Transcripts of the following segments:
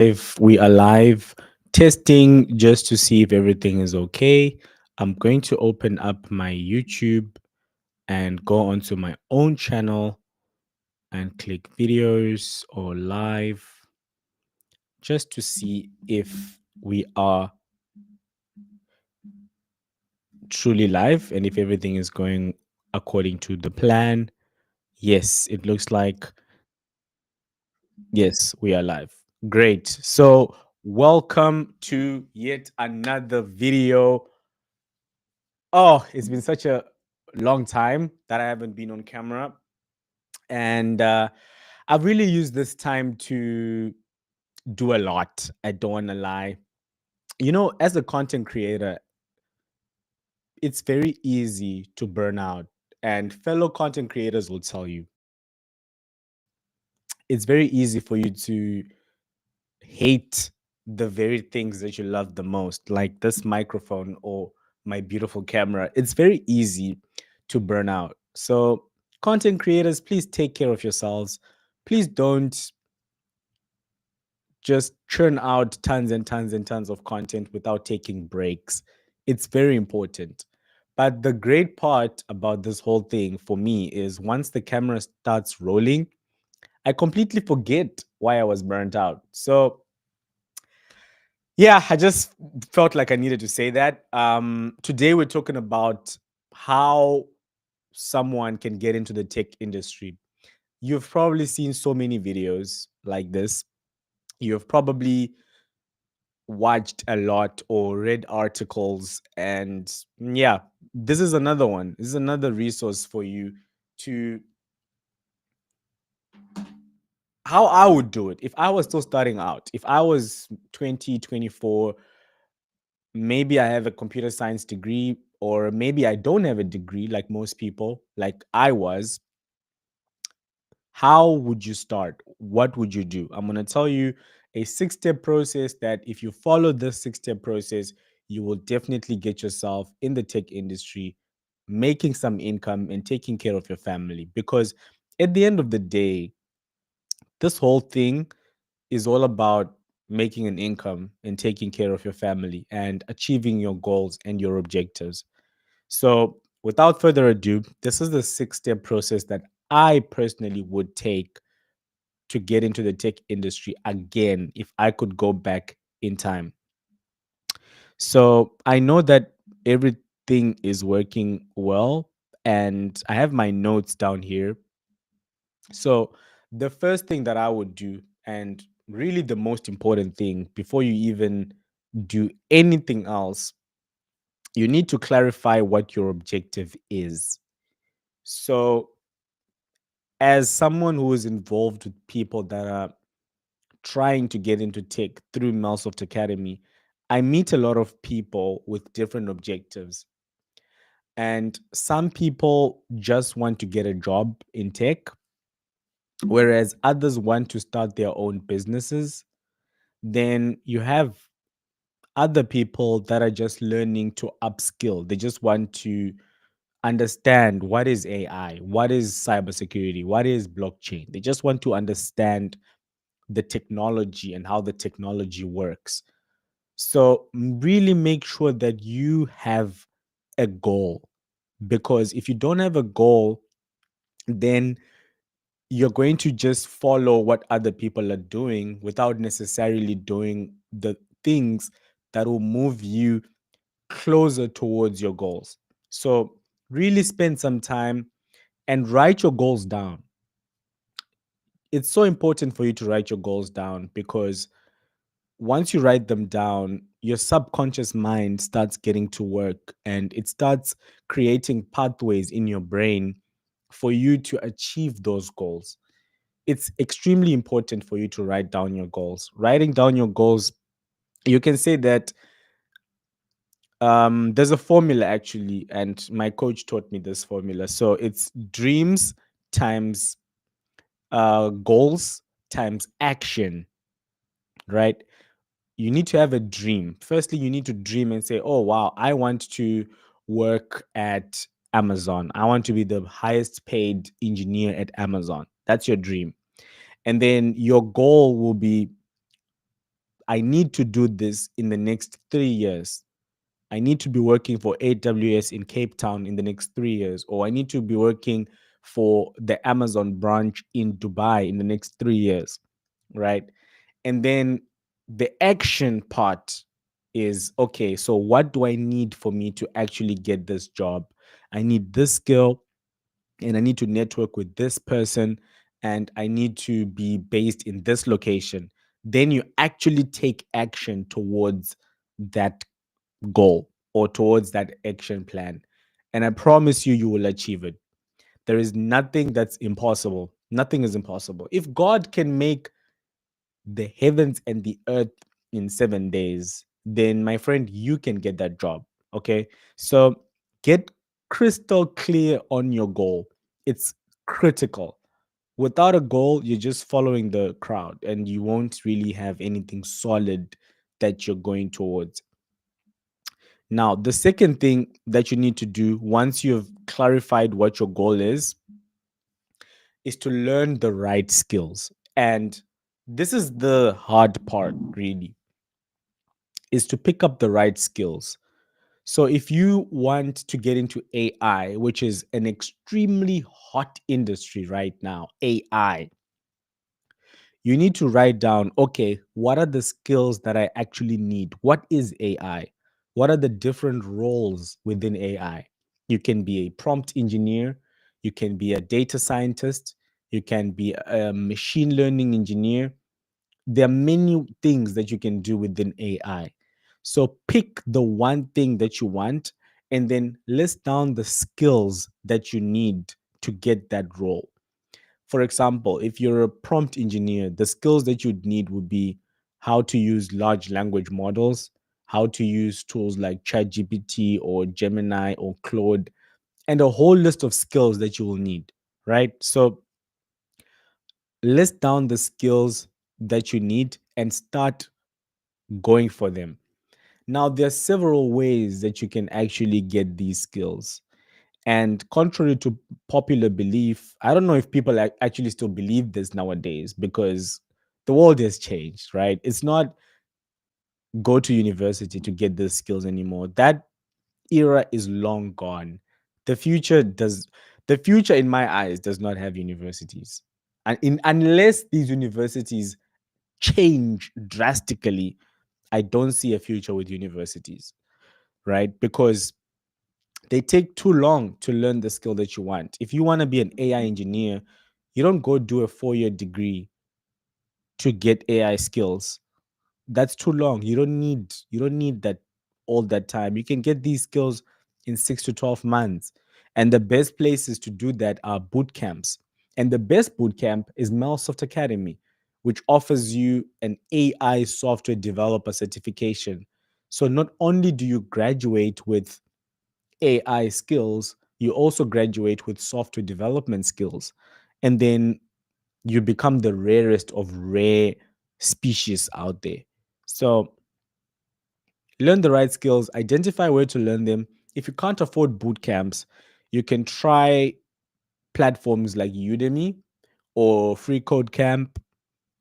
If we are live, testing just to see if everything is okay. I'm going to open up my YouTube and go onto my own channel and click videos or live just to see if we are truly live and if everything is going according to the plan. Yes, it looks like yes, we are live. Great. So, welcome to yet another video. Oh, it's been such a long time that I haven't been on camera. And I've really used this time to do a lot. I don't want to lie. As a content creator, it's very easy to burn out. And fellow content creators will tell you it's very easy for you to hate the very things that you love the most, like this microphone or my beautiful camera. It's very easy to burn out. So, content creators, please take care of yourselves. Please don't just churn out tons and tons and tons of content without taking breaks. It's very important. But the great part about this whole thing for me is once the camera starts rolling, I completely forget why I was burnt out. So, yeah, I just felt like I needed to say that. Today we're talking about how someone can get into the tech industry. You've probably seen so many videos like this. You've probably watched a lot or read articles, and yeah, this is another one. This is another resource for you to how I would do it if I was still starting out. If I was 20, 24. Maybe I have a computer science degree, or maybe I don't have a degree like most people, like I was. How would you start? What would you do? I'm going to tell you a 6 step process that if you follow this 6 step process, you will definitely get yourself in the tech industry, making some income and taking care of your family. Because at the end of the day, this whole thing is all about making an income and taking care of your family and achieving your goals and your objectives. So, without further ado, this is the 6 step process that I personally would take to get into the tech industry again if I could go back in time. So, I know that everything is working well, and I have my notes down here. So, the first thing that I would do, and really the most important thing before you even do anything else, you need to clarify what your objective is. So, as someone who is involved with people that are trying to get into tech through Microsoft Academy, I meet a lot of people with different objectives. And some people just want to get a job in tech, whereas others want to start their own businesses. Then you have other people that are just learning to upskill. They just want to understand what is AI, what is cybersecurity, what is blockchain. They just want to understand the technology and how the technology works. So, really make sure that you have a goal, because if you don't have a goal, then you're going to just follow what other people are doing without necessarily doing the things that will move you closer towards your goals. So, really spend some time and write your goals down. It's so important for you to write your goals down because once you write them down, your subconscious mind starts getting to work and it starts creating pathways in your brain for you to achieve those goals. It's extremely important for you to write down your goals. Writing down your goals, you can say that there's a formula actually, and my coach taught me this formula. So it's dreams times goals times action, right? You need to have a dream. Firstly, you need to dream and say, oh, wow, I want to work at Amazon. I want to be the highest paid engineer at Amazon. That's your dream. And then your goal will be I need to do this in the next 3 years. I need to be working for AWS in Cape Town in the next 3 years, or I need to be working for the Amazon branch in Dubai in the next 3 years, right? And then the action part is okay, so what do I need for me to actually get this job? I need this skill, and I need to network with this person, and I need to be based in this location. Then you actually take action towards that goal or towards that action plan. And I promise you, you will achieve it. There is nothing that's impossible. Nothing is impossible. If God can make the heavens and the earth in 7 days, then my friend, you can get that job. Okay. So get crystal clear on your goal. It's critical. Without a goal, you're just following the crowd and you won't really have anything solid that you're going towards. Now, the second thing that you need to do once you've clarified what your goal is to learn the right skills. And this is the hard part, really, is to pick up the right skills. So if you want to get into AI, which is an extremely hot industry right now, AI, you need to write down, okay, what are the skills that I actually need? What is AI? What are the different roles within AI? You can be a prompt engineer, you can be a data scientist, you can be a machine learning engineer. There are many things that you can do within AI. So pick the one thing that you want and then list down the skills that you need to get that role. For example, if you're a prompt engineer, the skills that you'd need would be how to use large language models, how to use tools like ChatGPT or Gemini or Claude, and a whole list of skills that you will need, right? So list down the skills that you need and start going for them. Now, there are several ways that you can actually get these skills. And contrary to popular belief, I don't know if people actually still believe this nowadays because the world has changed, right? It's not go to university to get these skills anymore. That era is long gone. The future does, the future in my eyes does not have universities. Unless these universities change drastically, I don't see a future with universities, right? Because they take too long to learn the skill that you want. If you want to be an AI engineer, you don't go do a 4 year degree to get AI skills. That's too long. You don't need that all that time. You can get these skills in 6 to 12 months. And the best places to do that are boot camps. And the best boot camp is Microsoft Academy, which offers you an AI software developer certification. So not only do you graduate with AI skills, you also graduate with software development skills. And then you become the rarest of rare species out there. So learn the right skills, identify where to learn them. If you can't afford boot camps, you can try platforms like Udemy or Free Code Camp.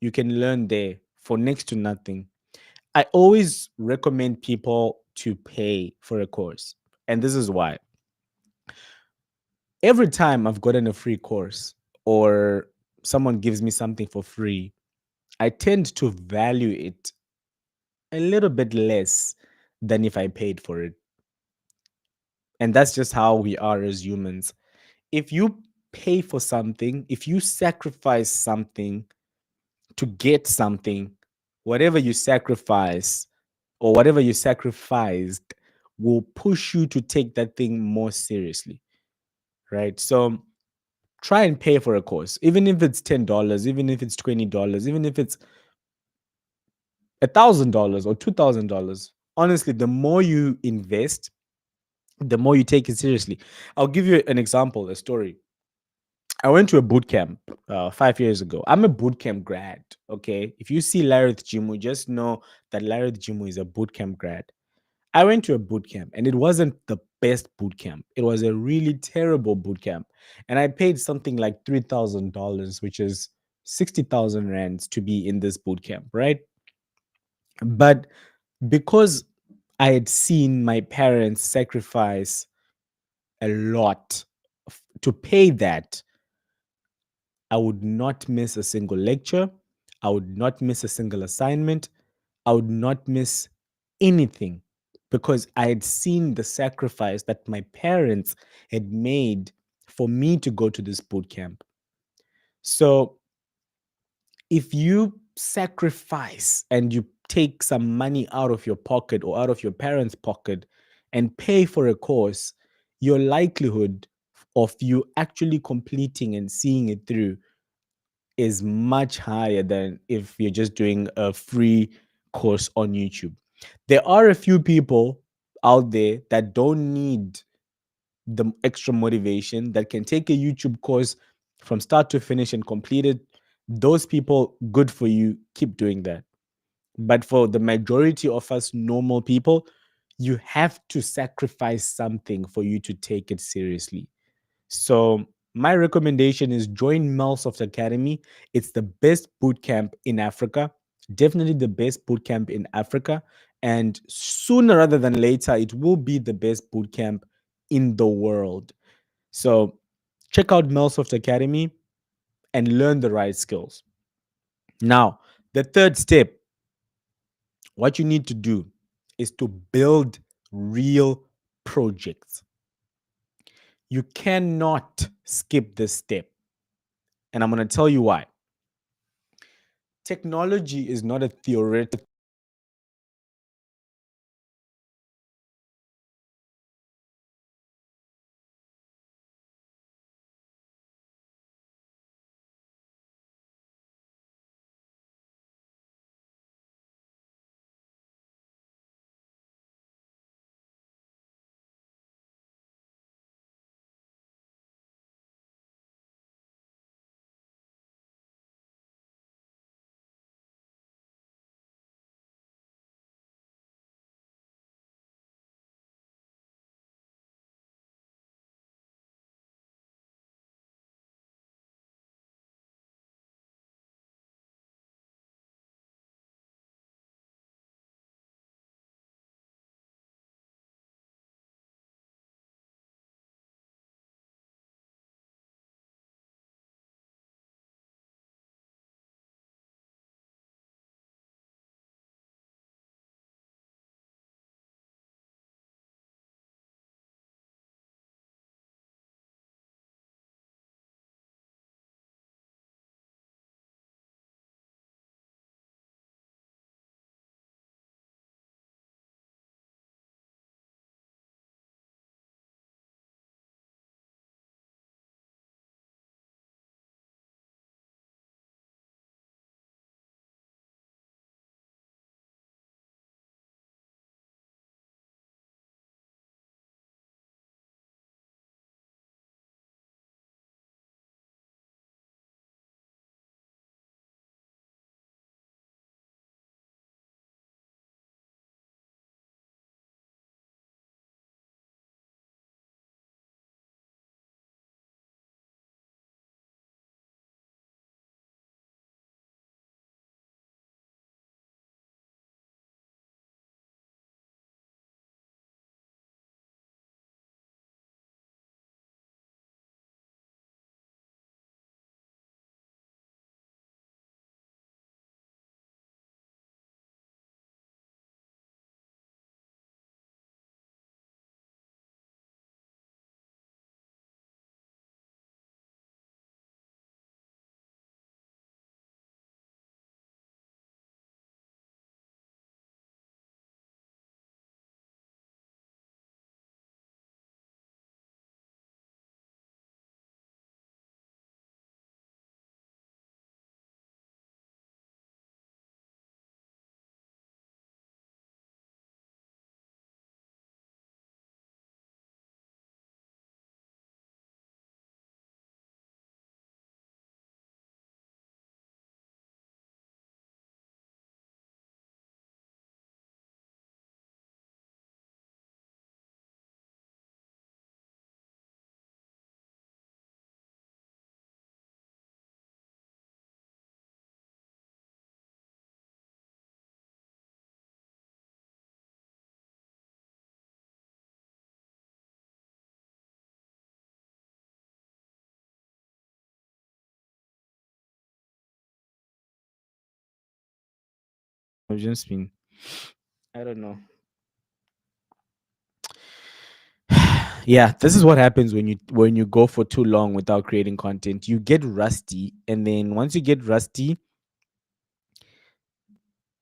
You can learn there for next to nothing. I always recommend people to pay for a course. And this is why. Every time I've gotten a free course or someone gives me something for free, I tend to value it a little bit less than if I paid for it. And that's just how we are as humans. If you pay for something, if you sacrifice something to get something, whatever you sacrifice or whatever you sacrificed will push you to take that thing more seriously, right? So try and pay for a course, even if it's $10, even if it's $20, even if it's $1,000 or $2,000. Honestly, the more you invest, the more you take it seriously. I'll give you an example, a story. I went to a boot camp 5 years ago. I'm a boot camp grad. Okay. If you see Larreth Jimu, just know that Larreth Jimu is a boot camp grad. I went to a boot camp and it wasn't the best boot camp. It was a really terrible boot camp. And I paid something like $3,000, which is 60,000 rands to be in this boot camp, right? But because I had seen my parents sacrifice a lot to pay that, I would not miss a single lecture. I would not miss a single assignment. I would not miss anything because I had seen the sacrifice that my parents had made for me to go to this boot camp. So if you sacrifice and you take some money out of your pocket or out of your parents' pocket and pay for a course, your likelihood of you actually completing and seeing it through is much higher than if you're just doing a free course on YouTube. There are a few people out there that don't need the extra motivation that can take a YouTube course from start to finish and complete it. Those people, good for you. Keep doing that. But for the majority of us normal people, you have to sacrifice something for you to take it seriously. So my recommendation is join Melsoft Academy. It's the best boot camp in Africa. Definitely the best boot camp in Africa. And sooner rather than later, it will be the best boot camp in the world. So check out Melsoft Academy and learn the right skills. Now, the third step, what you need to do is to build real projects. You cannot skip this step. And I'm going to tell you why. Technology is not a theoretical I've just been, I don't know. Yeah, this is what happens when you go for too long without creating content. You get rusty, and then once you get rusty,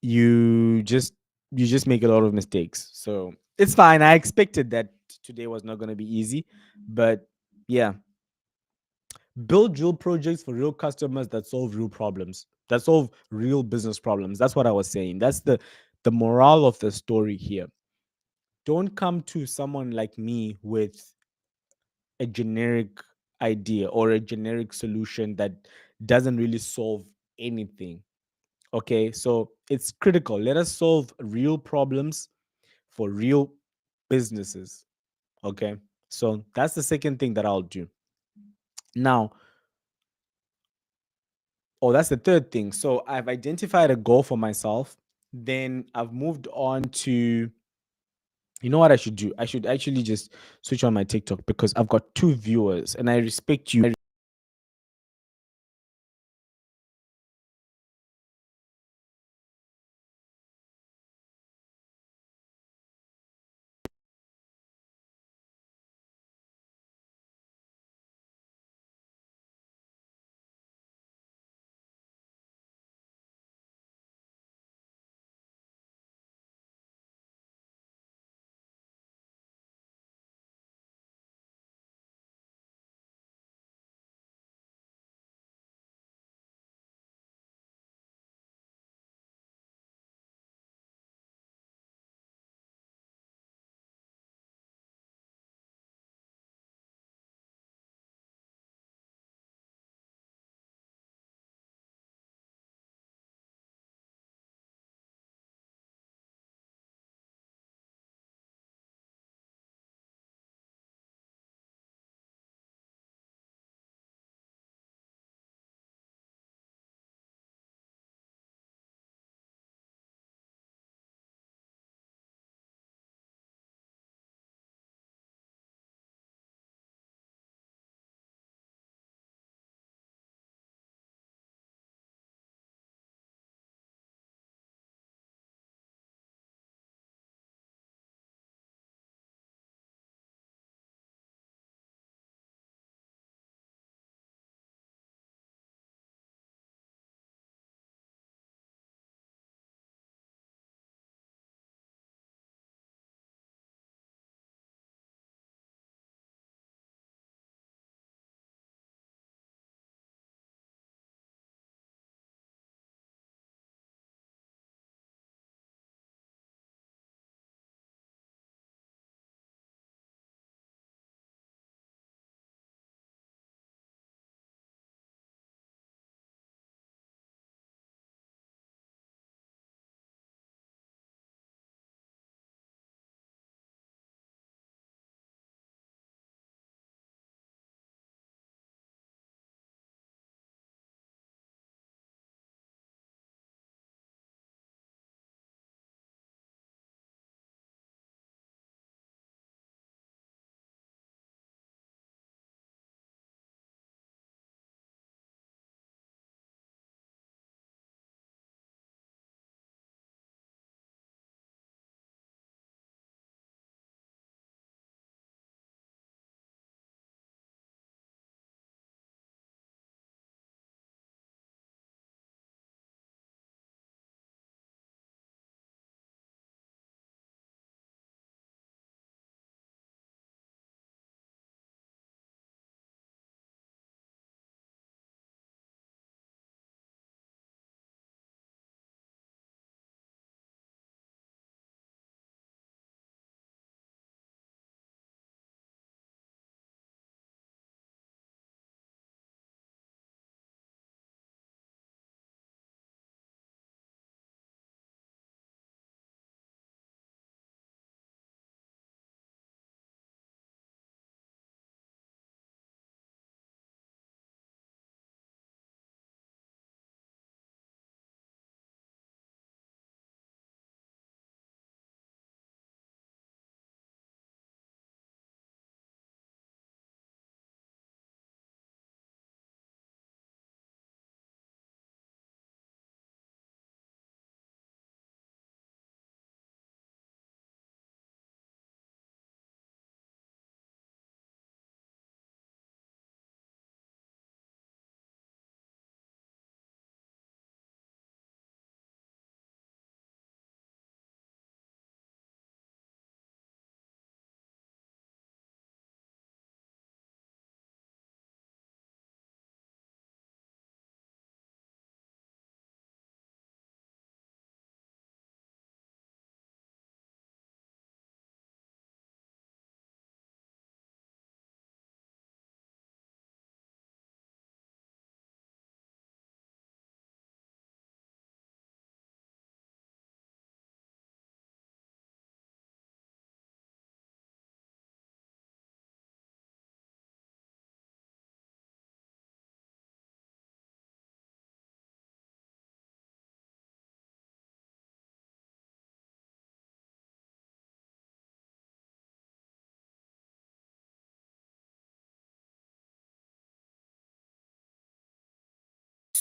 you just you just make a lot of mistakes. So it's fine. I expected that today was not going to be easy, but yeah, build real projects for real customers that solve real problems, that solve real business problems. That's what I was saying. That's the moral of the story here. Don't come to someone like me with a generic idea or a generic solution that doesn't really solve anything. Okay, so it's critical. Let us solve real problems for real businesses. Okay, so that's the second thing that I'll do. Now, oh, that's the third thing. So I've identified a goal for myself. Then I've moved on to, you know what I should do? I should actually just switch on my TikTok because I've got two viewers and I respect you.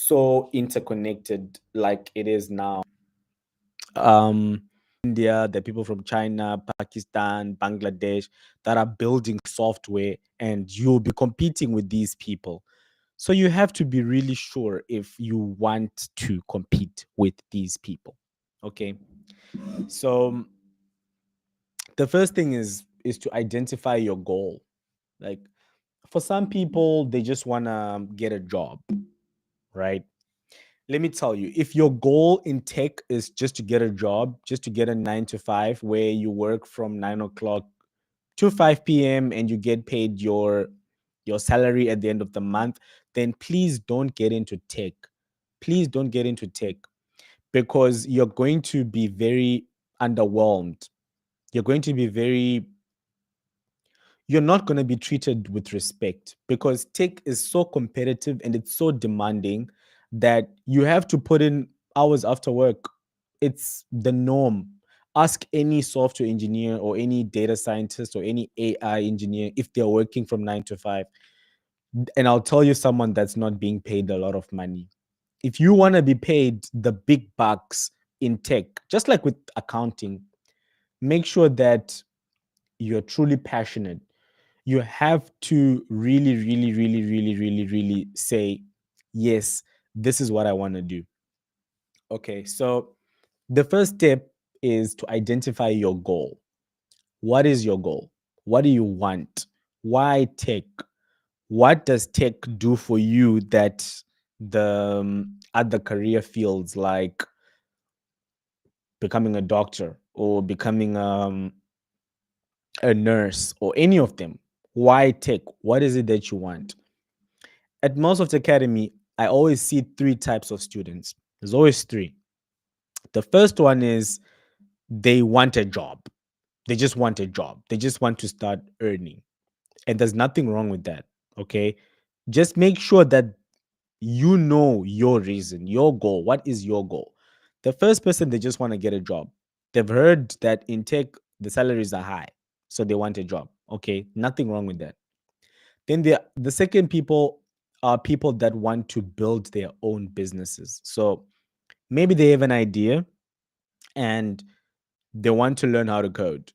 so interconnected like it is now. Um, India, the people from China, Pakistan, Bangladesh that are building software, and you'll be competing with these people. So you have to be really sure if you want to compete with these people. Okay. So the first thing is to identify your goal. Like for some people, they just want to get a job, right? Let me tell you, if your goal in tech is just to get a job, just to get a 9 to 5 where you work from 9 o'clock to 5 p.m. and you get paid your salary at the end of the month, then please don't get into tech. Please don't get into tech because you're going to be very underwhelmed. You're going to be very you're not going to be treated with respect because tech is so competitive and it's so demanding that you have to put in hours after work. It's the norm. Ask any software engineer or any data scientist or any AI engineer if they're working from 9 to 5. And I'll tell you someone that's not being paid a lot of money. If you want to be paid the big bucks in tech, just like with accounting, make sure that you're truly passionate. You have to really, really, really, really, really, really say, yes, this is what I want to do. Okay, so the first step is to identify your goal. What is your goal? What do you want? Why tech? What does tech do for you that the other career fields like becoming a doctor or becoming a nurse or any of them? Why tech? What is it that you want? At Microsoft Academy, I always see three types of students. There's always three. The first one is they want a job. They just want a job. They just want to start earning. And there's nothing wrong with that. Okay. Just make sure that you know your reason, your goal. What is your goal? The first person, they just want to get a job. They've heard that in tech, the salaries are high. So they want a job. Okay. Nothing wrong with that. Then the second people are people that want to build their own businesses. So maybe they have an idea and they want to learn how to code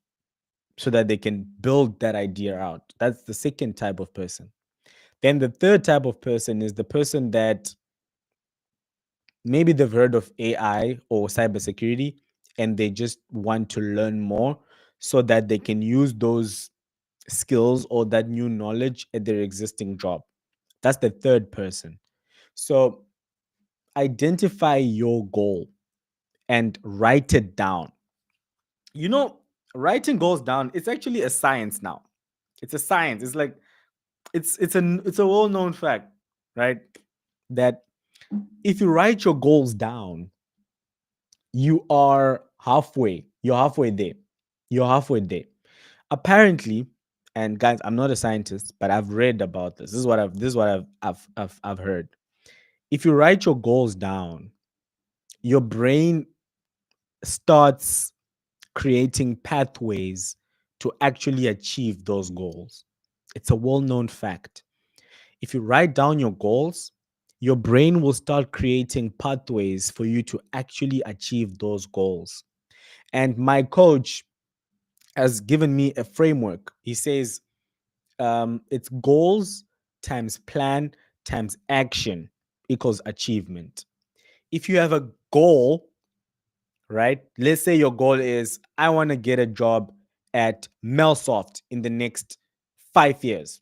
so that they can build that idea out. That's the second type of person. Then the third type of person is the person that maybe they've heard of AI or cybersecurity and they just want to learn more so that they can use those skills or that new knowledge at their existing job. That's the third person. So identify your goal and write it down. You know, writing goals down, it's actually a science now. It's a science. It's like it's a well-known fact, right? That if you write your goals down, you are halfway. You're halfway there. You're halfway there. Apparently, and guys, I'm not a scientist, but I've read about this. This is what I've heard. If you write your goals down, your brain starts creating pathways to actually achieve those goals. It's a well known fact. If you write down your goals, your brain will start creating pathways for you to actually achieve those goals. And my coach has given me a framework. He says it's goals times plan times action equals achievement. If you have a goal, right? Let's say your goal is I want to get a job at Melsoft in the next 5 years,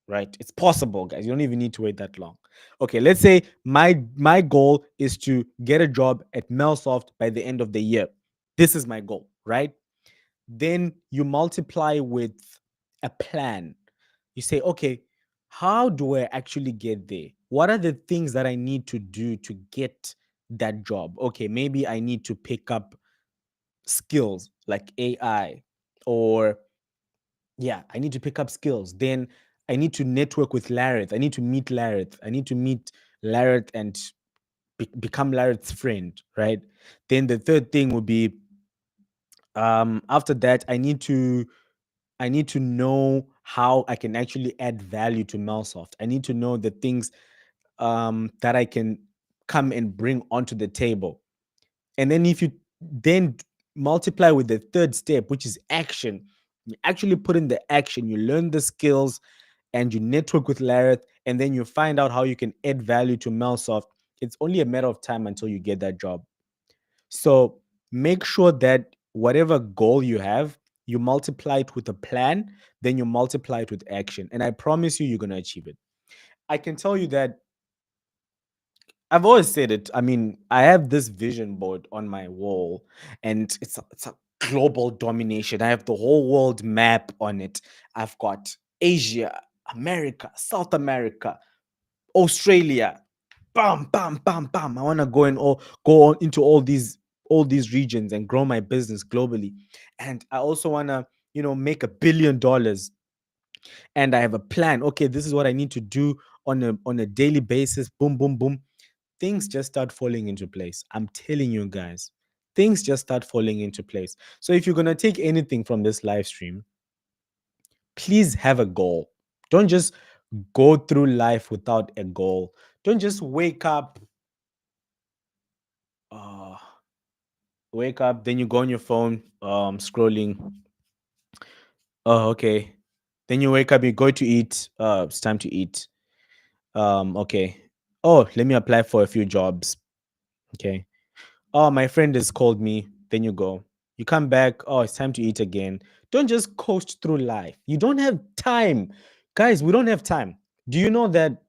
right? It's possible, guys. You don't even need to wait that long. Okay, let's say my goal is to get a job at Melsoft by the end of the year. This is my goal, right? Then you multiply with a plan. You say, okay, how do I actually get there? What are the things that I need to do to get that job? Okay, maybe I need to pick up skills like AI, or yeah, I need to pick up skills. Then I need to network with Larreth. I need to meet Larreth. I need to meet Larreth and become Larreth's friend, right? Then the third thing would be after that I need to know how I can actually add value to Melsoft. I need to know the things that I can come and bring onto the table. And then if you then multiply with the third step, which is action, you actually put in the action, you learn the skills, and you network with Larreth, and then you find out how you can add value to Melsoft. It's only a matter of time until you get that job. So make sure that whatever goal you have, you multiply it with a plan, then you multiply it with action. And I promise you, you're going to achieve it. I can tell you that I've always said it. I mean, I have this vision board on my wall, and it's a global domination. I have the whole world map on it. I've got Asia, America, South America, Australia. Bam, bam, bam, bam. I want to go on into all these regions and grow my business globally. And I also want to, make $1 billion. And I have a plan. Okay, this is what I need to do on a daily basis. Boom, boom, boom. Things just start falling into place. I'm telling you guys, things just start falling into place. So if you're gonna take anything from this live stream, please have a goal. Don't just go through life without a goal. Don't just uh, wake up, then you go on your phone, scrolling. Oh, okay. Then you wake up, you go to eat. It's time to eat. Okay. Oh, let me apply for a few jobs. Okay. Oh, my friend has called me. Then you go. You come back. Oh, it's time to eat again. Don't just coast through life. You don't have time. Guys, we don't have time. Do you know that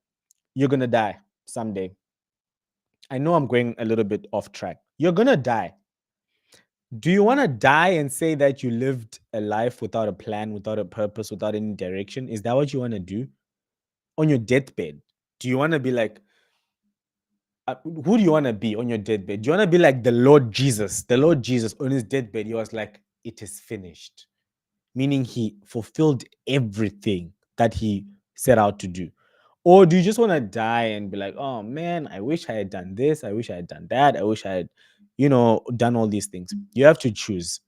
you're going to die someday? I know I'm going a little bit off track. You're going to die. Do you want to die and say that you lived a life without a plan, without a purpose, without any direction? Is that what you want to do on your deathbed? Do you want to be like, who do you want to be on your deathbed? Do you want to be like the Lord Jesus? The Lord Jesus on his deathbed, he was like, it is finished, meaning he fulfilled everything that he set out to do. Or do you just want to die and be like, oh man, I wish I had done this. I wish I had done that. I wish I had, done all these things. You have to choose.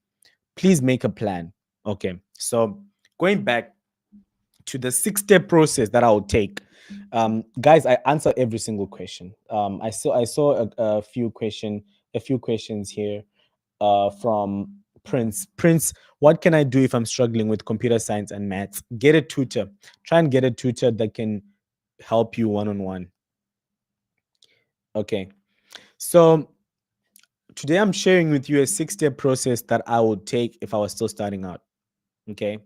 Please make a plan. Okay. So going back to the 6-step process that I'll take. Guys, I answer every single question. I saw a few questions here from Prince. Prince, what can I do if I'm struggling with computer science and maths? Get a tutor. Try and get a tutor that can help you one on one. Okay. So today I'm sharing with you a 6-step process that I would take if I was still starting out. Okay.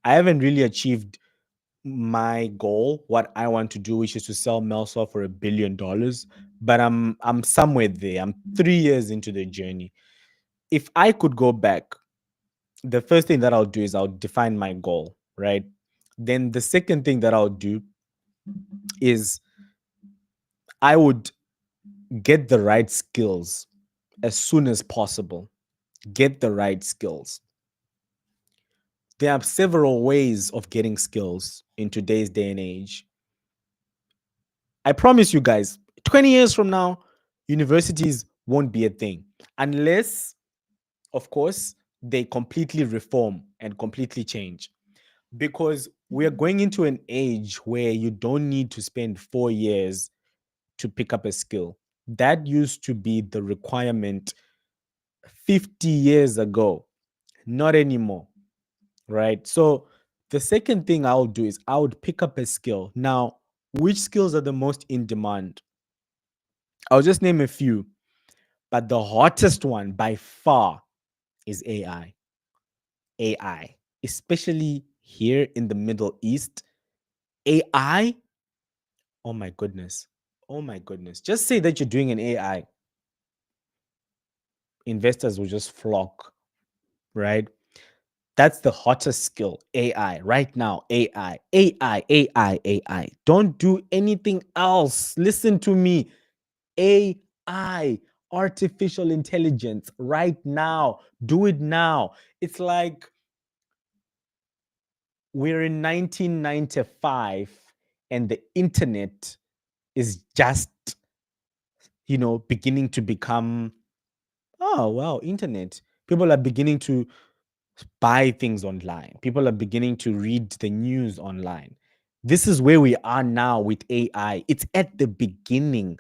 I haven't really achieved my goal, what I want to do, which is to sell Melsa for $1 billion. But I'm somewhere there. I'm 3 years into the journey. If I could go back, the first thing that I'll do is I'll define my goal, right? Then the second thing that I'll do is I would get the right skills as soon as possible. Get the right skills. There are several ways of getting skills in today's day and age. I promise you guys, 20 years from now, universities won't be a thing unless, of course, they completely reform and completely change. Because we are going into an age where you don't need to spend 4 years to pick up a skill. That used to be the requirement 50 years ago, not anymore, right? So, the second thing I'll do is I would pick up a skill. Now, which skills are the most in demand? I'll just name a few, but the hottest one by far is AI. AI, especially here in the Middle East. AI, oh my goodness. Oh my goodness. Just say that you're doing an AI, investors will just flock, right? That's the hottest skill, AI. Right now, AI, AI, AI, AI. Don't do anything else. Listen to me. AI, artificial intelligence, right now. Do it now. It's like we're in 1995 and the internet is just, beginning to become, oh, wow, internet. People are beginning to buy things online. People are beginning to read the news online. This is where we are now with AI. It's at the beginning.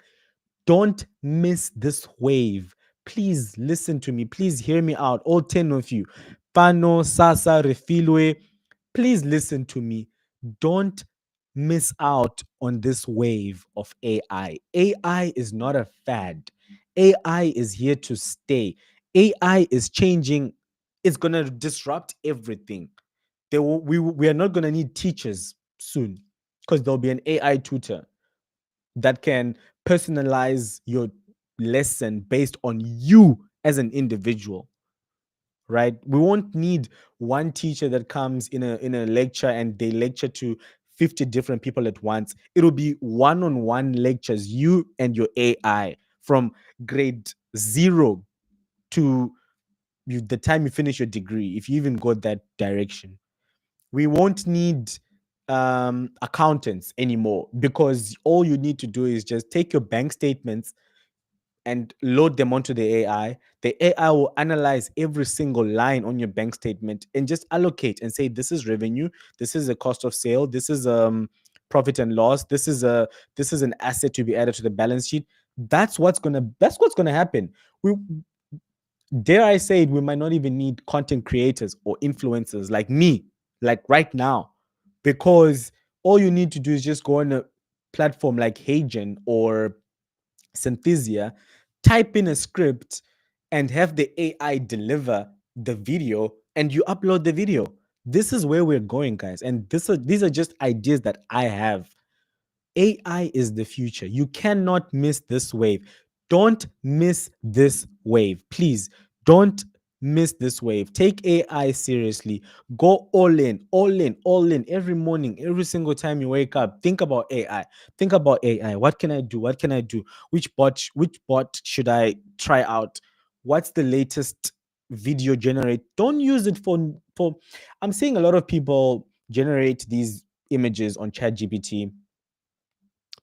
Don't miss this wave. Please listen to me. Please hear me out. All 10 of you. Pano, Sasa, Refilwe, please listen to me. Don't miss out on this wave of AI. AI is not a fad. AI is here to stay. AI is changing. It's going to disrupt everything. We are not going to need teachers soon because there'll be an AI tutor that can personalize your lesson based on you as an individual, right? We won't need one teacher that comes in a lecture and they lecture to 50 different people at once. It'll be one-on-one lectures, you and your AI, from grade 0 to the time you finish your degree, if you even go that direction. We won't need accountants anymore, because all you need to do is just take your bank statements and load them onto the AI. The AI will analyze every single line on your bank statement and just allocate and say, this is revenue, this is a cost of sale, this is profit and loss, this is an asset to be added to the balance sheet. That's what's gonna happen. We, dare I say it, we might not even need content creators or influencers like me, like right now, because all you need to do is just go on a platform like Hagen or Synthesia, type in a script, and have the AI deliver the video, and you upload the video. This is where we're going, guys. And these are just ideas that I have. AI is the future. You cannot miss this wave. Don't miss this wave. Please don't miss this wave. Take AI seriously. Go all in, all in, all in every morning, every single time you wake up. Think about AI. Think about AI. What can I do? What can I do? Which bot should I try out? What's the latest video generate? Don't use it for I'm seeing a lot of people generate these images on ChatGPT,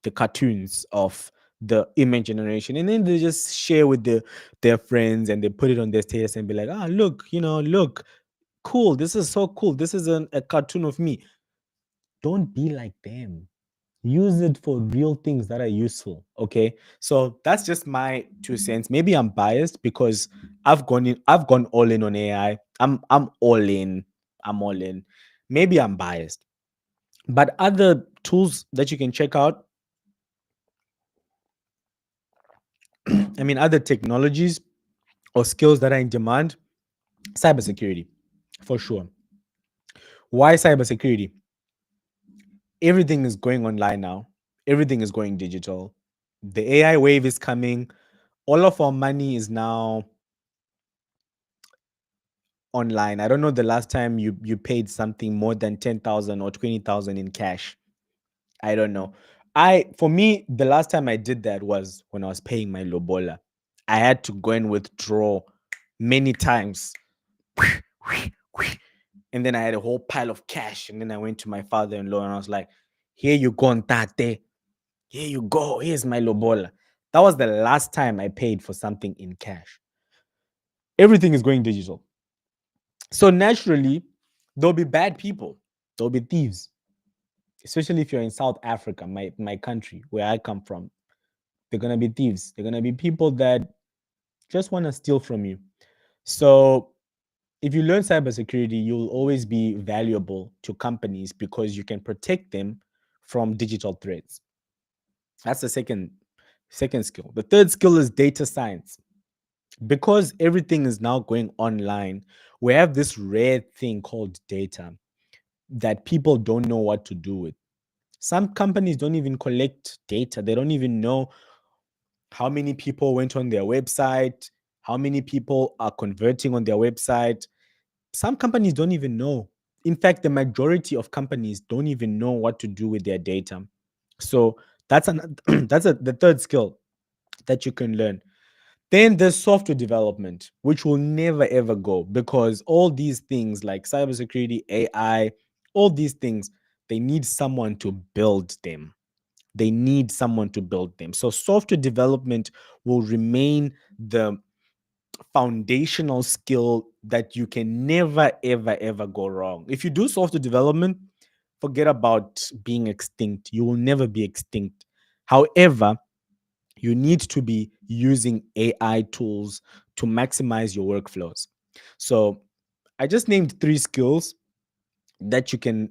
the cartoons of the image generation, and then they just share with their friends, and they put it on their status and be like, ah, look, look, cool, this is so cool, this is a cartoon of me. Don't be like them. Use it for real things that are useful. Okay, so that's just my 2 cents. Maybe I'm biased because I've gone all in on AI. I'm all in. I'm all in. Maybe I'm biased, but other tools that you can check out, I mean, other technologies or skills that are in demand, cybersecurity, for sure. Why cybersecurity? Everything is going online now, everything is going digital. The AI wave is coming. All of our money is now online. I don't know the last time you paid something more than 10,000 or 20,000 in cash. I don't know. For me, the last time I did that was when I was paying my lobola. I had to go and withdraw many times. And then I had a whole pile of cash. And then I went to my father-in-law and I was like, here you go, Ntate. Here you go. Here's my lobola. That was the last time I paid for something in cash. Everything is going digital. So naturally, there'll be bad people. There'll be thieves, especially if you're in South Africa, my country, where I come from. They're going to be thieves. They're going to be people that just want to steal from you. So if you learn cybersecurity, you'll always be valuable to companies because you can protect them from digital threats. That's the second skill. The third skill is data science. Because everything is now going online, we have this rare thing called data that people don't know what to do with. Some companies don't even collect data. They don't even know how many people went on their website, how many people are converting on their website. Some companies don't even know. In fact, the majority of companies don't even know what to do with their data. So the third skill that you can learn. Then there's software development, which will never ever go, because all these things like cybersecurity, AI, all these things, they need someone to build them. They need someone to build them. So software development will remain the foundational skill that you can never, ever, ever go wrong. If you do software development, forget about being extinct. You will never be extinct. However, You need to be using AI tools to maximize your workflows. So I just named three skills that you can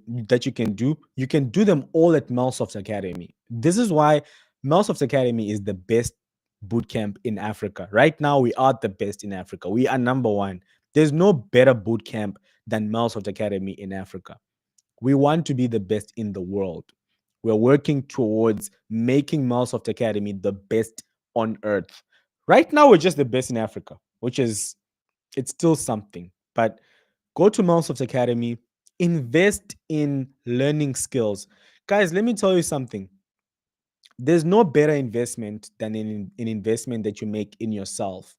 do. You can do them all at Melsoft Academy. This is why Melsoft Academy is the best bootcamp in Africa. Right now, we are the best in Africa. We are number one. There's no better bootcamp than Melsoft Academy in Africa. We want to be the best in the world. We're working towards making Melsoft Academy the best on earth. Right now, we're just the best in Africa, which is it's still something. But go to Melsoft Academy, invest in learning skills. Guys, let me tell you something. There's no better investment than an investment that you make in yourself.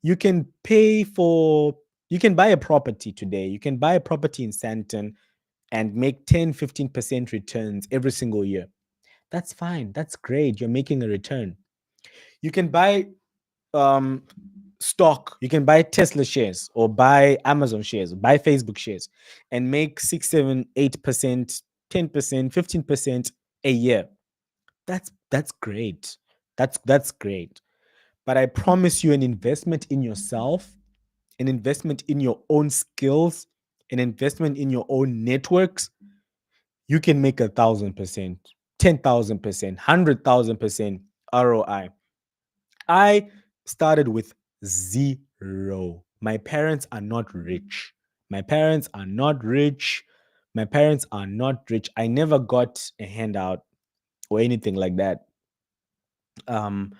You can pay for, you can buy a property today. You can buy a property in Santon and make 10-15% returns every single year. That's fine. That's great. You're making a return. You can buy um stock. You can buy Tesla shares or buy Amazon shares, buy Facebook shares, and make 6, 7, 8%, 10%, 15% a year. That's great. That's great. But I promise you, an investment in yourself, an investment in your own skills, an investment in your own networks, you can make 1,000%, 10,000%, 100,000% ROI. I started with zero. My parents are not rich. My parents are not rich. My parents are not rich. I never got a handout or anything like that. Um,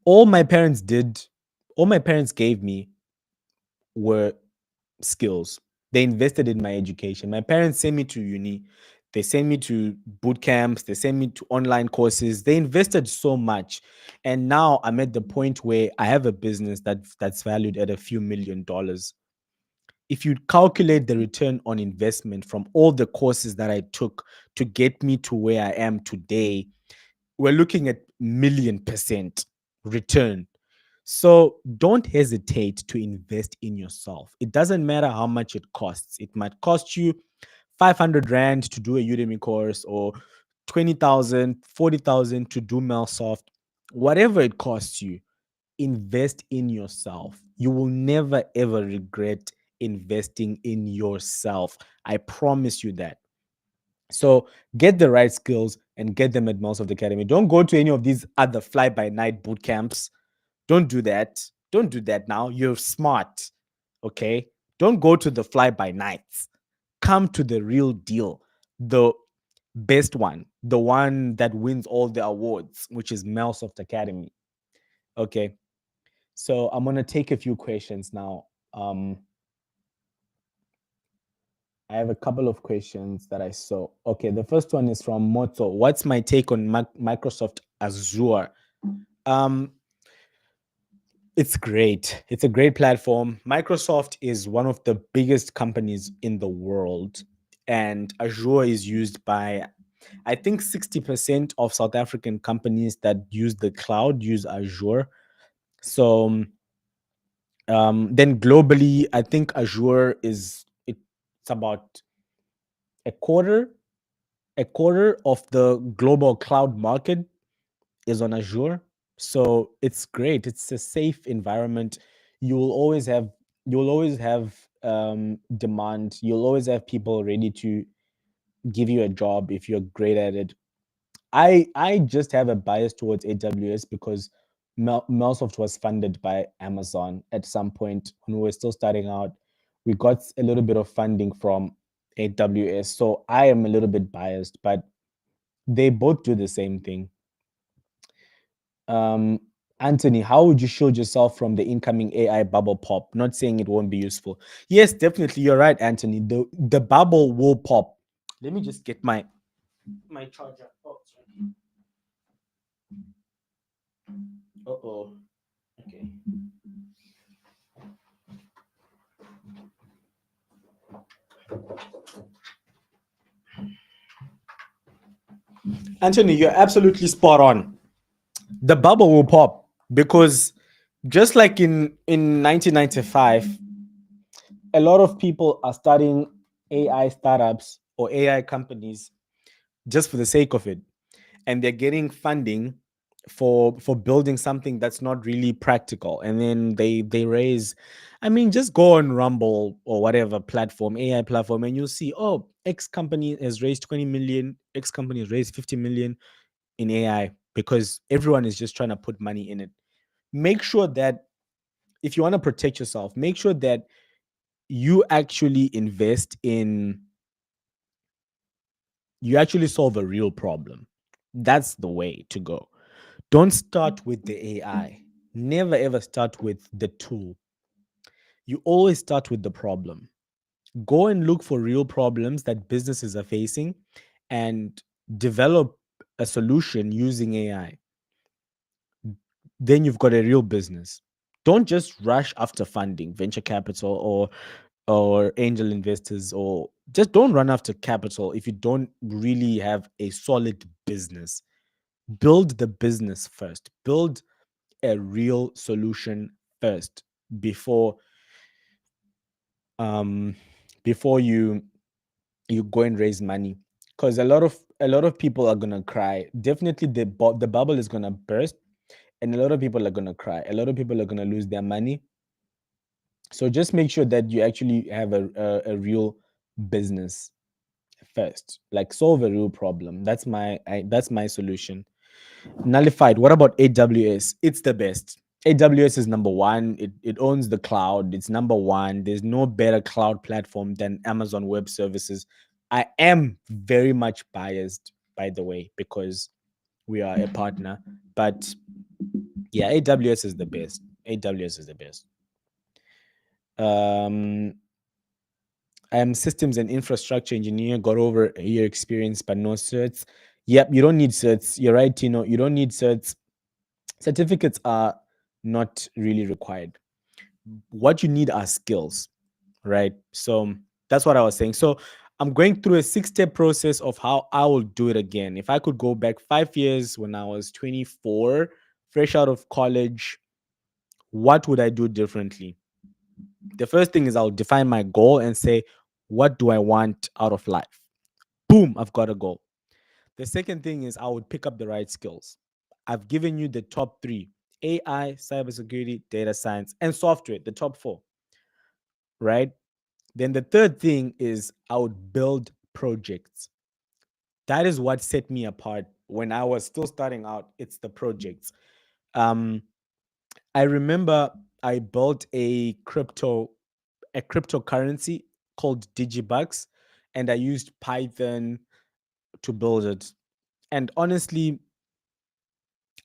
all my parents did, all my parents gave me were skills. They invested in my education. My parents sent me to uni. They sent me to boot camps. They sent me to online courses. They invested so much. And now I'm at the point where I have a business that's valued at a few $1 million. If you calculate the return on investment from all the courses that I took to get me to where I am today, we're looking at 1,000,000% return. So don't hesitate to invest in yourself. It doesn't matter how much it costs. It might cost you 500 Rand to do a Udemy course or 20,000, 40,000 to do Melsoft. Whatever it costs you, invest in yourself. You will never ever regret investing in yourself. I promise you that. So get the right skills and get them at Melsoft Academy. Don't go to any of these other fly by night boot camps. Don't do that. Don't do that now. You're smart. Okay. Don't go to the fly by nights. Come to the real deal, the best one, the one that wins all the awards, which is Melsoft Academy. Okay. So I'm going to take a few questions now. I have a couple of questions that I saw. Okay. The first one is from Moto. What's my take on Microsoft Azure? Um, It's great. It's a great platform. Microsoft is one of the biggest companies in the world, and Azure is used by, I think, 60% of South African companies that use the cloud use Azure. So, then globally, I think Azure it's about a quarter, a quarter of the global cloud market is on Azure. So it's great. It's a safe environment. You will always have demand. You'll always have people ready to give you a job if you're great at it. I just have a bias towards AWS because Melsoft was funded by Amazon at some point when we were still starting out. We got a little bit of funding from AWS, so I am a little bit biased, but they both do the same thing. Um, Anthony, how would you shield yourself from the incoming AI bubble pop? Not saying it won't be useful. Yes, definitely. You're right, Anthony. The bubble will pop. Let me just get my charger. Oh, sorry. Uh-oh. Okay. Anthony, you're absolutely spot on. The bubble will pop because just like in 1995, a lot of people are starting AI startups or AI companies just for the sake of it, and they're getting funding for building something that's not really practical, and then they raise, I mean, just go on Rumble or whatever platform, AI platform, and you'll see, oh, X company has raised 20 million, X company has raised 50 million in AI, because everyone is just trying to put money in it. Make sure that if you want to protect yourself, make sure that you actually invest in, you actually solve a real problem. That's the way to go. Don't start with the AI. Never ever start with the tool. You always start with the problem. Go and look for real problems that businesses are facing and develop a solution using AI. Then you've got a real business. Don't just rush after funding, venture capital or angel investors, or just don't run after capital if you don't really have a solid business. Build the business first. Build a real solution first before um before you go and raise money, because a lot of people are gonna cry. Definitely the bubble is gonna burst, and a lot of people are gonna cry. A lot of people are gonna lose their money. So just make sure that you actually have a real business first. Like, solve a real problem. That's my solution. Nullified. What about AWS? It's the best. AWS is number one. It owns the cloud. It's number one. There's no better cloud platform than Amazon Web Services. I am very much biased, by the way, because we are a partner. But yeah, AWS is the best. AWS is the best. Um, I'm systems and infrastructure engineer. Got over a year experience, but no certs. Yep, you don't need certs. You're right, Tino. You don't need certs. Certificates are not really required. What you need are skills, right? So that's what I was saying. So I'm going through a 6-step process of how I will do it again. If I could go back 5 years when I was 24, fresh out of college, what would I do differently? The first thing is I'll define my goal and say, what do I want out of life? Boom, I've got a goal. The second thing is I would pick up the right skills. I've given you the top three: AI, cybersecurity, data science, and software, the top four, right? Then the third thing is I would build projects. That is what set me apart when I was still starting out. It's the projects. Um, I remember I built a cryptocurrency called Digibucks, and I used Python to build it. And honestly,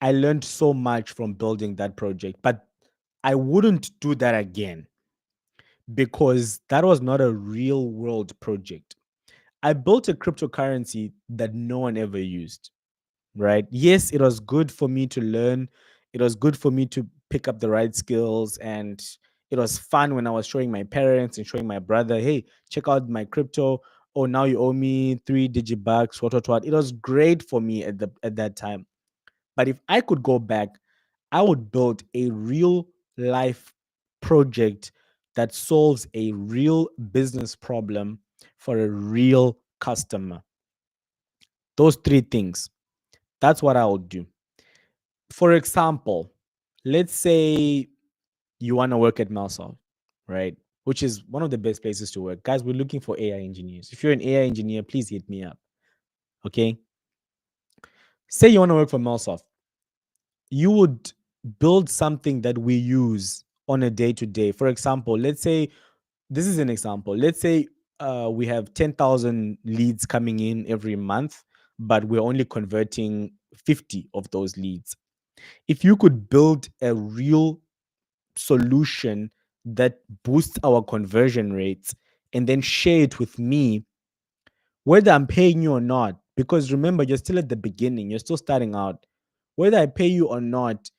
I learned so much from building that project, but I wouldn't do that again because that was not a real world project. I built a cryptocurrency that no one ever used, right? Yes, it was good for me to learn. It was good for me to pick up the right skills. And it was fun when I was showing my parents and showing my brother, hey, check out my crypto. Oh, now you owe me 3 digibucks, what. It was great for me at that time. But if I could go back, I would build a real life project that solves a real business problem for a real customer. Those three things. That's what I would do. For example, let's say you want to work at Microsoft, right? Which is one of the best places to work. Guys, we're looking for AI engineers. If you're an AI engineer, please hit me up. Okay. Say you want to work for Microsoft. You would build something that we use on a day to day. For example, let's say this is an example. Let's say we have 10,000 leads coming in every month, but we're only converting 50 of those leads. If you could build a real solution that boosts our conversion rates and then share it with me, whether I'm paying you or not, because remember, you're still at the beginning, you're still starting out. Whether I pay you or not,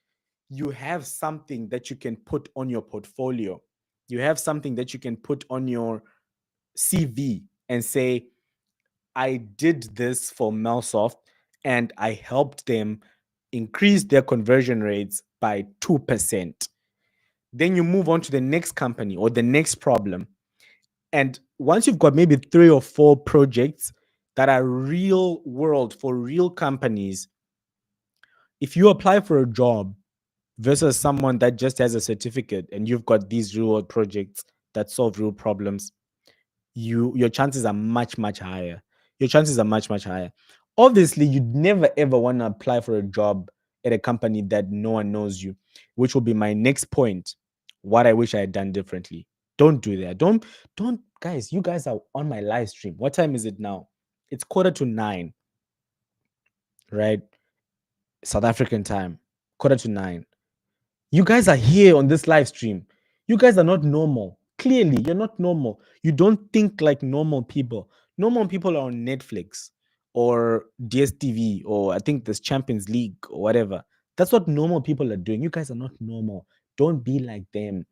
you have something that you can put on your portfolio. You have something that you can put on your CV and say, I did this for Melsoft and I helped them increase their conversion rates by 2%. Then you move on to the next company or the next problem. And once you've got maybe 3 or 4 projects that are real world for real companies, If you apply for a job versus someone that just has a certificate and you've got these real world projects that solve real problems, your chances are much higher. Your chances are much higher. Obviously, you'd never ever want to apply for a job at a company that no one knows you, which will be my next point. What I wish I had done differently. Don't do that. Don't guys, you guys are on my live stream. What time is it now? It's 9:15, right? South African time. 9:15. You guys are here on this live stream. You guys are not normal. Clearly, you're not normal. You don't think like normal people. Normal people are on Netflix or DSTV, or I think there's Champions League or whatever. That's what normal people are doing. You guys are not normal. Don't be like them.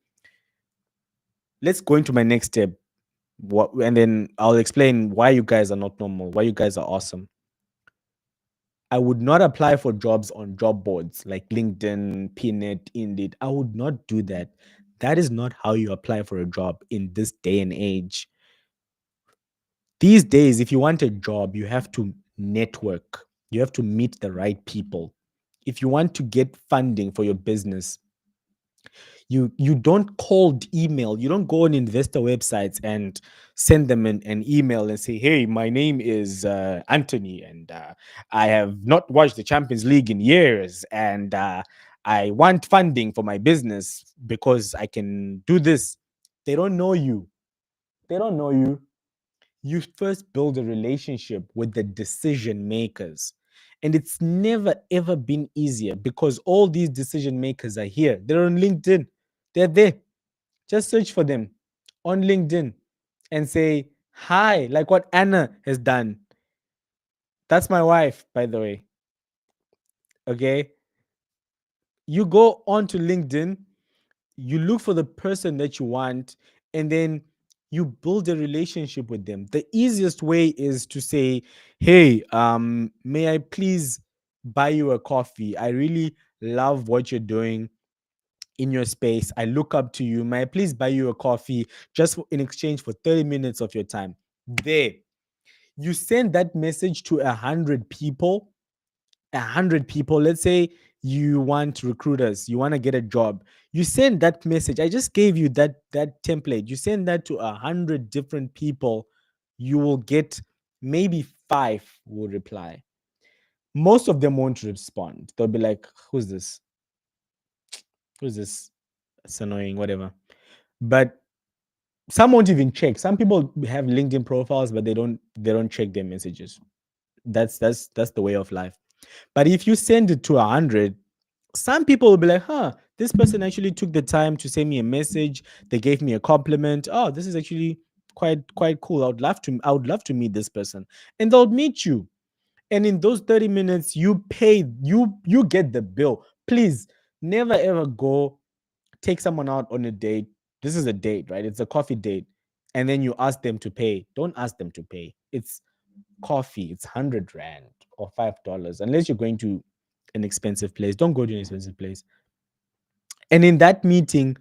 Let's go into my next step. And then I'll explain why you guys are not normal, why you guys are awesome. I would not apply for jobs on job boards like LinkedIn, Pinnet, Indeed. I would not do that. That is not how you apply for a job in this day and age. These days, if you want a job, you have to network. You have to meet the right people. If you want to get funding for your business, you don't cold email. You don't go on investor websites and send them an email and say, hey, my name is Anthony, and I have not watched the Champions League in years, and I want funding for my business because I can do this. They don't know you. They don't know you. You first build a relationship with the decision makers. And it's never ever been easier because all these decision makers are here. They're on LinkedIn. They're there. Just search for them on LinkedIn and say hi, like what Anna has done. That's my wife, by the way. Okay. You go onto LinkedIn, you look for the person that you want, and then you build a relationship with them. The easiest way is to say, hey, may I please buy you a coffee? I really love what you're doing in your space. I look up to you. May I please buy you a coffee in exchange for 30 minutes of your time? There. You send that message to 100 people. 100 people. Let's say you want recruiters, you want to get a job. You send that message. I just gave you that template. You send that to 100 different people. You will get maybe five will reply. Most of them won't respond. They'll be like, who's this? Who's this? It's annoying, whatever. But some won't even check. Some people have LinkedIn profiles, but they don't check their messages. That's the way of life. But if you send it to 100, some people will be like, huh, this person actually took the time to send me a message. They gave me a compliment. Oh, this is actually quite cool. I would love to meet this person. And they'll meet you. And in those 30 minutes, you get the bill. Please never ever go take someone out on a date. This is a date, right? It's a coffee date. And then you ask them to pay. Don't ask them to pay. It's coffee. It's 100 rand or $5. Unless you're going to an expensive place, don't go to an expensive place. And in that meeting,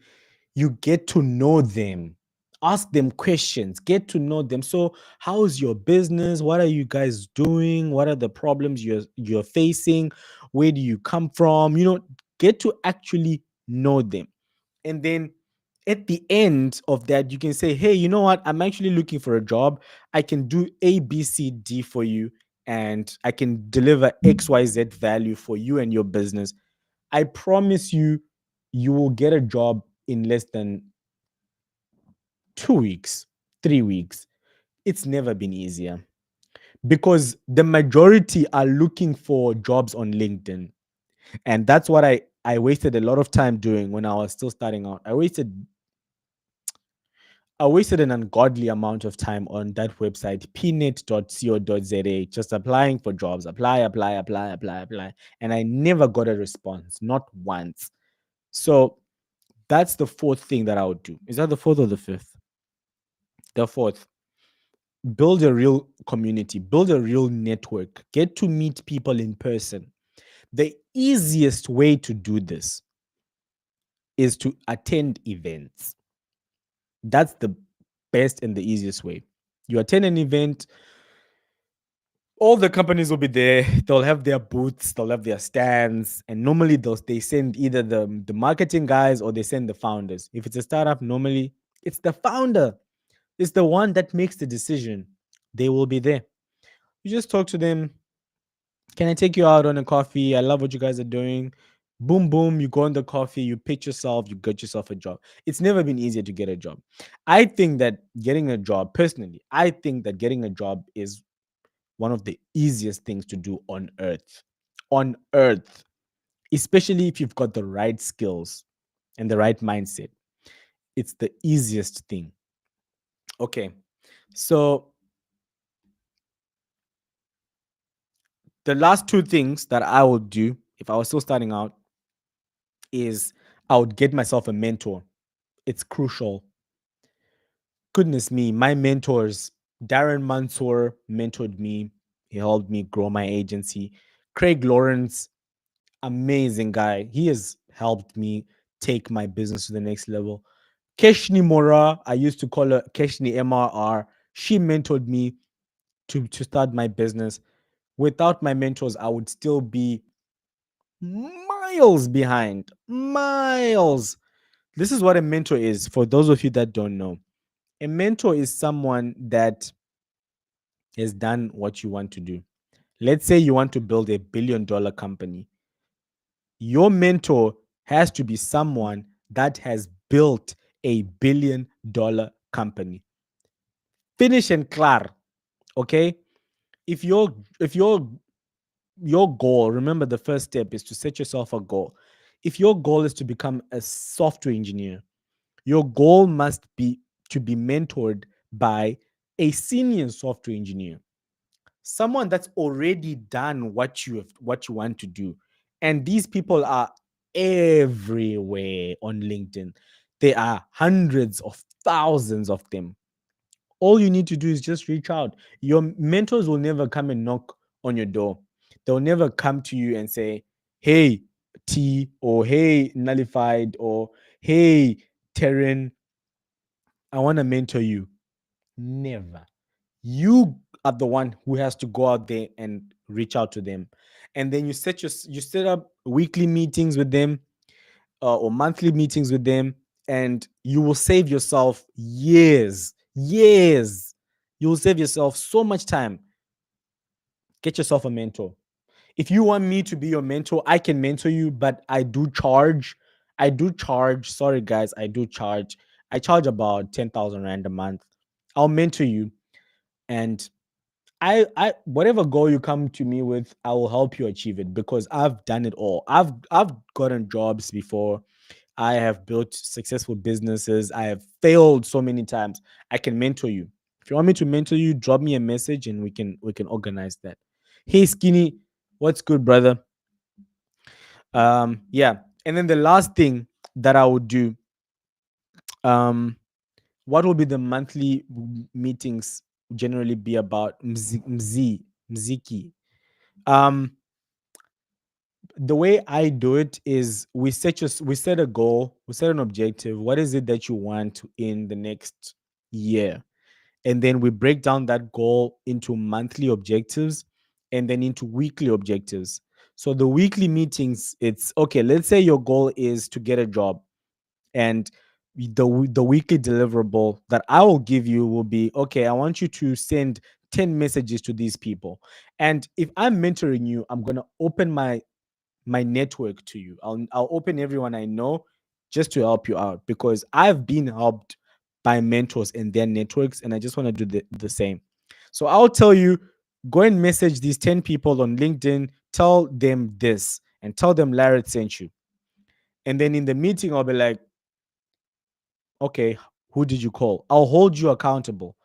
you get to know them, ask them questions, get to know them. So how's your business? What are you guys doing? What are the problems you're facing? Where do you come from? Get to actually know them. And then at the end of that, you can say, hey, you know what, I'm actually looking for a job. I can do ABCD for you, and I can deliver XYZ value for you and your business. I promise you, you will get a job in less than 2 weeks, 3 weeks. It's never been easier because the majority are looking for jobs on LinkedIn. And that's what I wasted a lot of time doing when I was still starting out. I wasted an ungodly amount of time on that website, pnet.co.za, just applying for jobs, apply. And I never got a response, not once. So that's the fourth thing that I would do. Is that the fourth or the fifth? The fourth, build a real community, build a real network, get to meet people in person. The easiest way to do this is to attend events. That's the best and the easiest way. You attend an event, All the companies will be there. They'll have their booths, they'll have their stands, and normally they send either the marketing guys or they send the founders. If it's a startup, normally it's the founder. It's the one that makes the decision. They will be there. You just talk to them. Can I take you out on a coffee? I love what you guys are doing. Boom, boom. You go on the coffee, you pitch yourself, you get yourself a job. It's never been easier to get a job. I think that getting a job, personally, I think that getting a job is one of the easiest things to do on earth. On earth, especially if you've got the right skills and the right mindset. It's the easiest thing. Okay. So, the last two things that I would do if I was still starting out is I would get myself a mentor. It's crucial. Goodness me, my mentors, Darren Mansour mentored me. He helped me grow my agency. Craig Lawrence, amazing guy. He has helped me take my business to the next level. Keshni Mora, I used to call her Keshni MRR. She mentored me to start my business. Without my mentors, I would still be miles behind. Miles. This is what a mentor is for those of you that don't know. A mentor is someone that has done what you want to do. Let's say you want to build a $1 billion company. Your mentor has to be someone that has built a $1 billion company. Finish and clar. Okay. If your goal, remember the first step is to set yourself a goal. If your goal is to become a software engineer, your goal must be to be mentored by a senior software engineer, someone that's already done what you want to do. And these people are everywhere on LinkedIn. There are hundreds of thousands of them. All you need to do is just reach out. Your mentors will never come and knock on your door. They'll never come to you and say, "Hey, T," or "Hey, Nullified," or "Hey, Terran, I want to mentor you." Never. You are the one who has to go out there and reach out to them. And then you set up weekly meetings with them, or monthly meetings with them, and you will save yourself years. You will save yourself so much time. Get yourself a mentor. If you want me to be your mentor, I can mentor you, but I do charge. I do charge. Sorry, guys, I do charge. I charge about 10,000 Rand a month. I'll mentor you. And I whatever goal you come to me with, I will help you achieve it because I've done it all. I've gotten jobs before. I have built successful businesses. I have failed so many times. I can mentor you. If you want me to mentor you, drop me a message and we can organize that. Hey Skinny, what's good, brother? Yeah. And then the last thing that I would do, um, what will be the monthly meetings generally be about? Mziki. Um, the way I do it is we set a goal, we set an objective. What is it that you want in the next year? And then we break down that goal into monthly objectives and then into weekly objectives. So the weekly meetings, it's okay. Let's say your goal is to get a job, and the weekly deliverable that I will give you will be okay. I want you to send 10 messages to these people, and if I'm mentoring you, I'm gonna open my network to you. I'll open everyone I know just to help you out because I've been helped by mentors and their networks, and I just want to do the same. So I'll tell you, go and message these 10 people on LinkedIn, tell them this, and tell them Larreth sent you. And then in the meeting, I'll be like, okay, who did you call? I'll hold you accountable.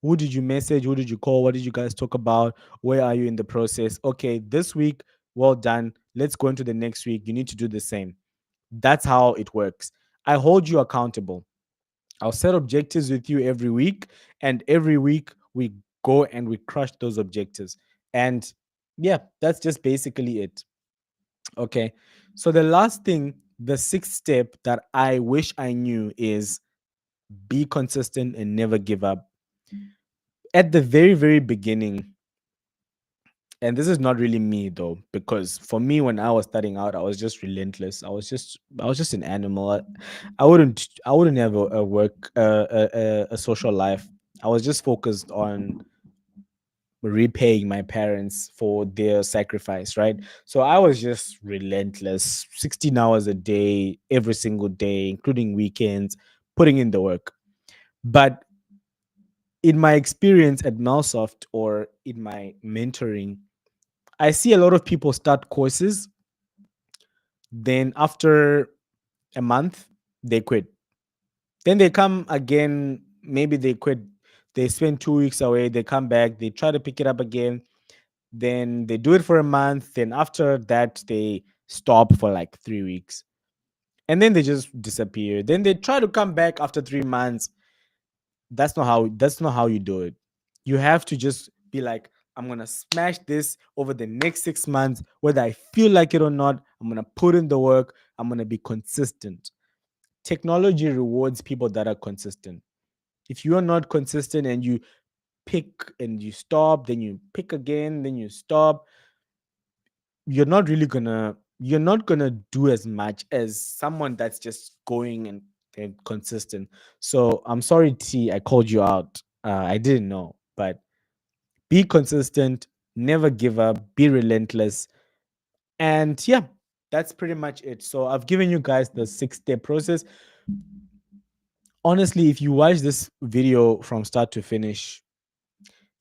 Who did you message? Who did you call? What did you guys talk about? Where are you in the process? Okay, this week, well done. Let's go into the next week. You need to do the same. That's how it works. I hold you accountable. I'll set objectives with you every week, and every week we go and we crush those objectives. And yeah, that's just basically it. Okay. So the last thing, the sixth step that I wish I knew is be consistent and never give up. At the very, very beginning, and this is not really me though, because for me, when I was starting out, I was just relentless. I was just an animal. I wouldn't have a work a social life. I was just focused on repaying my parents for their sacrifice, right? So I was just relentless, 16 hours a day, every single day, including weekends, putting in the work. But in my experience at Malsoft or in my mentoring, I see a lot of people start courses, then after a month, they quit. Then they come again, maybe they quit, they spend 2 weeks away, they come back, they try to pick it up again, then they do it for a month, then after that, they stop for like 3 weeks. And then they just disappear. Then they try to come back after 3 months. That's not how you do it. You have to just be like, I'm gonna smash this over the next 6 months, whether I feel like it or not. I'm gonna put in the work. I'm gonna be consistent. Technology rewards people that are consistent. If you are not consistent and you pick and you stop, then you pick again, then you stop, you're not gonna do as much as someone that's just going and consistent. So I'm sorry, T, I called you out. I didn't know, but be consistent, never give up, be relentless, and yeah, that's pretty much it. So I've given you guys the 6 step process. Honestly, if you watch this video from start to finish,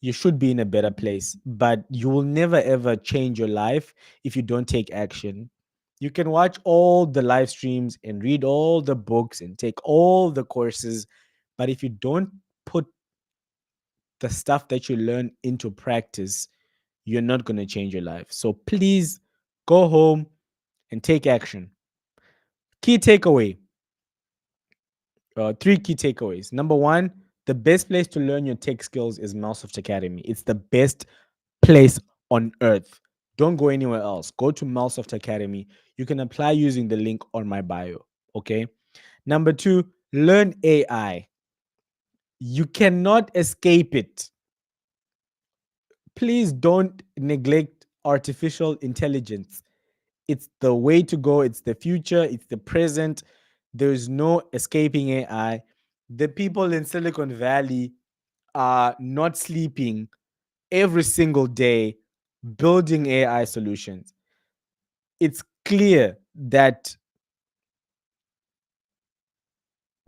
you should be in a better place, but you will never ever change your life if you don't take action. You can watch all the live streams and read all the books and take all the courses, but if you don't put the stuff that you learn into practice, you're not going to change your life. So please go home and take action. Key takeaway, 3 key takeaways. Number one, the best place to learn your tech skills is Mousesoft Academy. It's the best place on earth. Don't go anywhere else. Go to Mousesoft Academy. You can apply using the link on my bio. Okay. Number two, learn AI. You cannot escape it. Please don't neglect artificial intelligence. It's the way to go. It's the future. It's the present. There's no escaping AI. The people in Silicon Valley are not sleeping every single day building AI solutions. It's clear that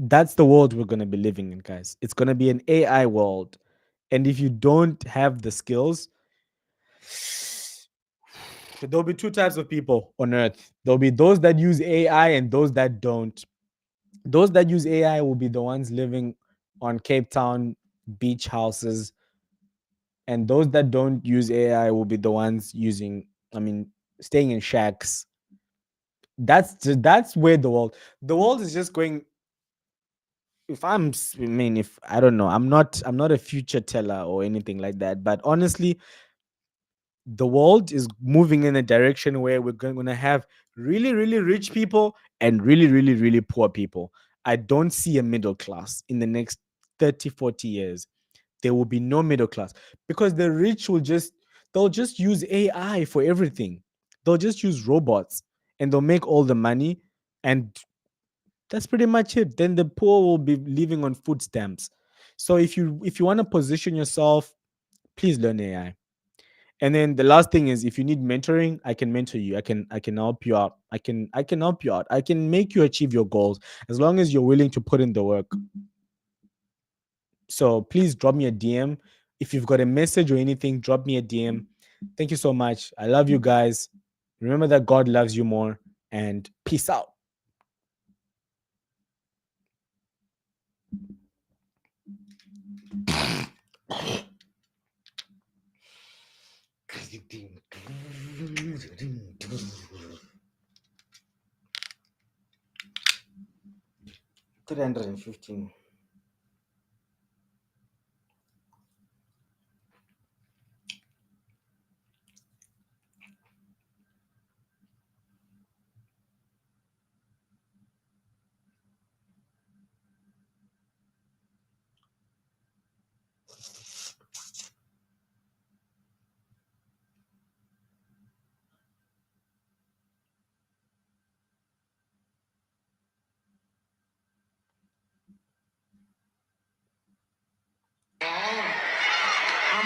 that's the world we're going to be living in, guys. It's going to be an AI world. And if you don't have the skills, there'll be 2 types of people on earth. There'll be those that use AI and those that don't. Those that use AI will be the ones living on Cape Town beach houses, and those that don't use AI will be the ones I mean, staying in shacks. That's where the world is just going. I mean, if I don't know, I'm not a future teller or anything like that, but honestly, the world is moving in a direction where we're going to have really, really rich people and really, really, really poor people. I don't see a middle class in the next 30, 40 years. There will be no middle class because the rich they'll just use AI for everything. They'll just use robots and they'll make all the money, and that's pretty much it. Then the poor will be living on food stamps. So if you want to position yourself, please learn AI. And then the last thing is, if you need mentoring, I can mentor you. I can help you out. I can help you out. I can make you achieve your goals as long as you're willing to put in the work. So please drop me a DM. If you've got a message or anything, drop me a DM. Thank you so much. I love you guys. Remember that God loves you more, and peace out. $315.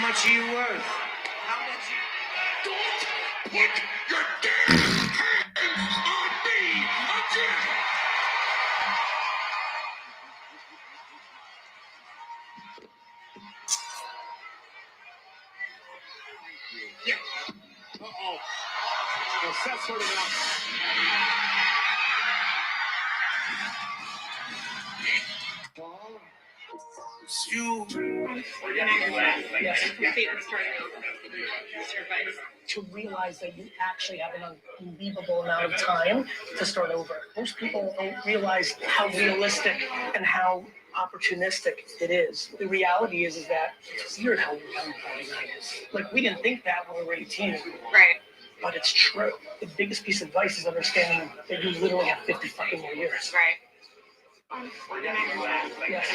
much are you worth? How much? Don't put your damn hands on me again! Yeah. Uh-oh. Well, Seth's heard enough. You. Yes, to realize that you actually have an unbelievable amount of time to start over. Most people don't realize how realistic and how opportunistic it is. The reality is that it's weird how young 49 is. Like, we didn't think that when we were 18. Right. But it's true. The biggest piece of advice is understanding that you literally have 50 fucking more years. Right. Yes.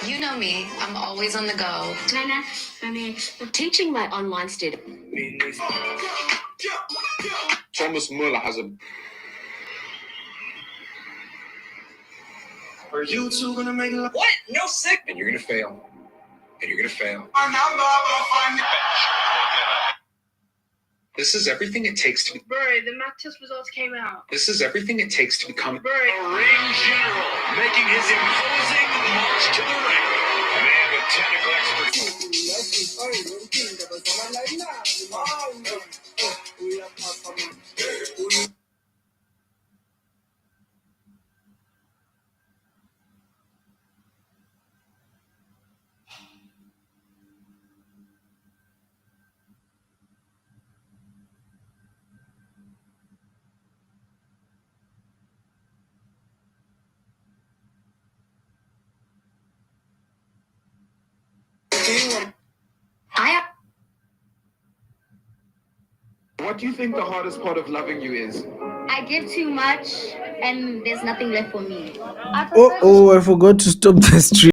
You know me, I'm always on the go. Teaching my online student. Thomas Muller has a. Are you two gonna make it? What? No sick. And you're gonna fail. And you're gonna fail. This is everything it takes to be. Bro, the math test results came out. This is everything it takes to become. Bro. A ring general making his imposing march to the ring. A man with technical expertise. What do you think the hardest part of loving you is? I give too much and there's nothing left for me. Oh, I forgot to stop the stream.